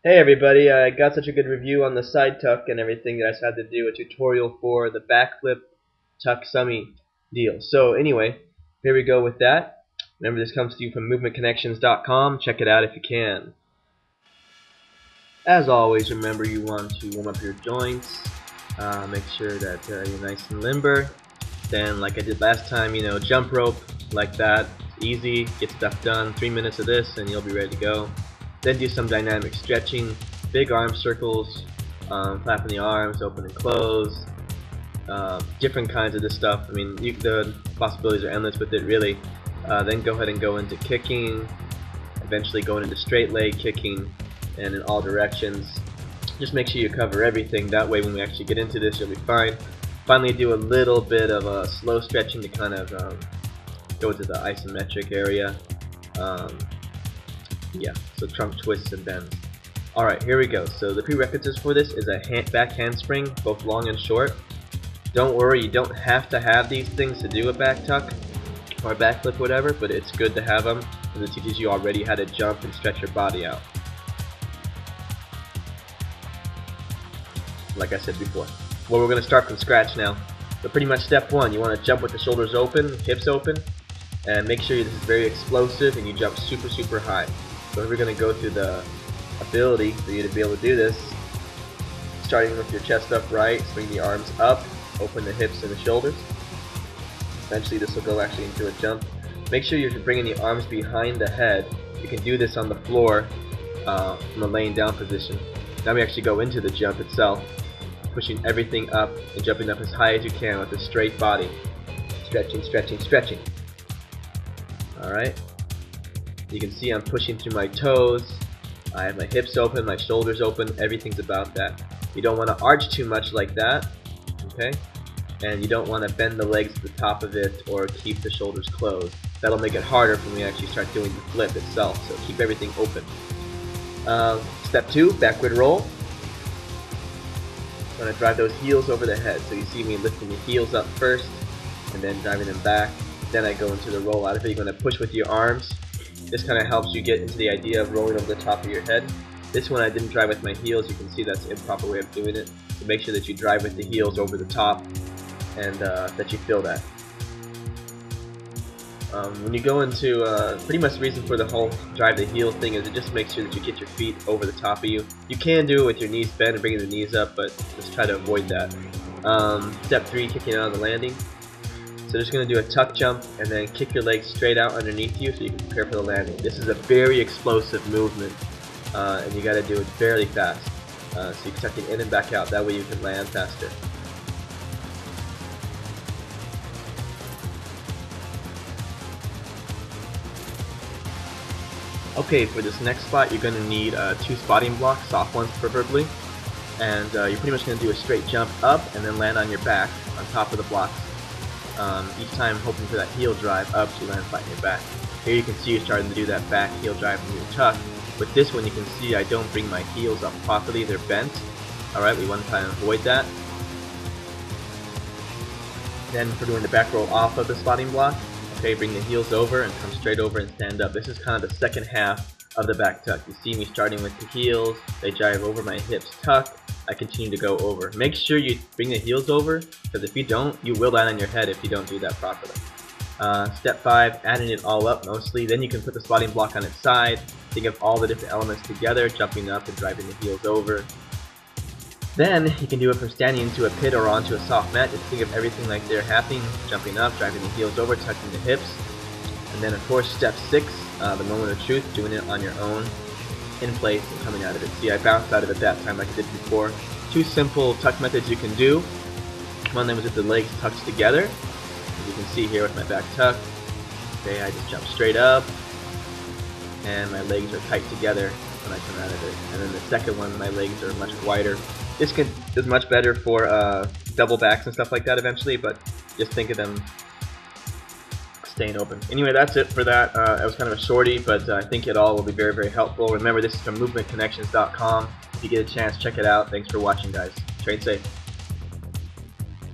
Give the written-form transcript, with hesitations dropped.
Hey everybody, I got such a good review on the side tuck and everything that I decided to do a tutorial for the backflip tuck Sumi deal. So anyway, here we go with that. Remember, this comes to you from movementconnections.com. Check it out if you can. As always, remember you want to warm up your joints. Make sure that you're nice and limber. Then, like I did last time, jump rope like that. It's easy, get stuff done. 3 minutes of this and you'll be ready to go. Then do some dynamic stretching, big arm circles, flapping the arms, open and close, different kinds of this stuff. I mean, the possibilities are endless with it, really. Then go ahead and go into kicking, eventually going into straight leg kicking, and in all directions. Just make sure you cover everything. That way, when we actually get into this, you'll be fine. Finally, do a little bit of slow stretching to kind of go to the isometric area. Yeah, so trunk twists and bends. Alright, here we go. So the prerequisites for this is a back handspring, both long and short. Don't worry, you don't have to have these things to do a back tuck or a back flip, whatever, but it's good to have them because it teaches you already how to jump and stretch your body out. Like I said before. Well, we're going to start from scratch now. So pretty much step one, you want to jump with the shoulders open, hips open, and make sure this is very explosive and you jump super, super high. So we're going to go through the ability for you to be able to do this, starting with your chest upright, swing the arms up, open the hips and the shoulders. Eventually this will go actually into a jump. Make sure you're bringing the arms behind the head. You can do this on the floor from a laying down position. Now we actually go into the jump itself, pushing everything up and jumping up as high as you can with a straight body. Stretching, stretching, stretching. Alright. You can see I'm pushing through my toes. I have my hips open, my shoulders open, everything's about that. You don't want to arch too much like that, okay? And you don't want to bend the legs to the top of it or keep the shoulders closed. That'll make it harder when we actually start doing the flip itself, so keep everything open. Step 2, backward roll. I'm going to drive those heels over the head. So you see me lifting the heels up first and then driving them back. Then I go into the roll out of it. You're going to push with your arms. This kind of helps you get into the idea of rolling over the top of your head. This one I didn't drive with my heels. You can see that's an improper way of doing it. So make sure that you drive with the heels over the top and that you feel that. When you go into, pretty much the reason for the whole drive the heel thing is it just makes sure that you get your feet over the top of you. You can do it with your knees bent and bringing the knees up, but just try to avoid that. Step 3, kicking out of the landing. So just going to do a tuck jump and then kick your legs straight out underneath you so you can prepare for the landing. This is a very explosive movement and you got to do it fairly fast. So you're tucking in and back out, that way you can land faster. Okay, for this next spot you're going to need 2 spotting blocks, soft ones preferably. And you're pretty much going to do a straight jump up and then land on your back on top of the blocks. Each time hoping for that heel drive up so you land flat in your back. Here you can see you're starting to do that back heel drive from your tuck. With this one you can see I don't bring my heels up properly, they're bent. Alright, we want to try and avoid that. Then for doing the back roll off of the spotting block, okay, bring the heels over and come straight over and stand up. This is kind of the second half of the back tuck. You see me starting with the heels, they drive over my hips, tuck, I continue to go over. Make sure you bring the heels over, because if you don't, you will land on your head if you don't do that properly. Step 5, adding it all up mostly. Then you can put the spotting block on its side. Think of all the different elements together, jumping up and driving the heels over. Then you can do it from standing into a pit or onto a soft mat. Just think of everything like they're happening, jumping up, driving the heels over, tucking the hips. And then of course step 6, the moment of truth, doing it on your own, in place and coming out of it. See, I bounced out of it that time like I did before. 2 simple tuck methods you can do. One of them is with the legs tucked together, as you can see here with my back tuck. Okay, I just jump straight up and my legs are tight together when I come out of it. And then the second one, my legs are much wider. This is much better for double backs and stuff like that eventually, but just think of them staying open. Anyway, that's it for that. It was kind of a shorty, but I think it all will be very, very helpful. Remember, this is from movementconnections.com. If you get a chance, check it out. Thanks for watching, guys. Train safe.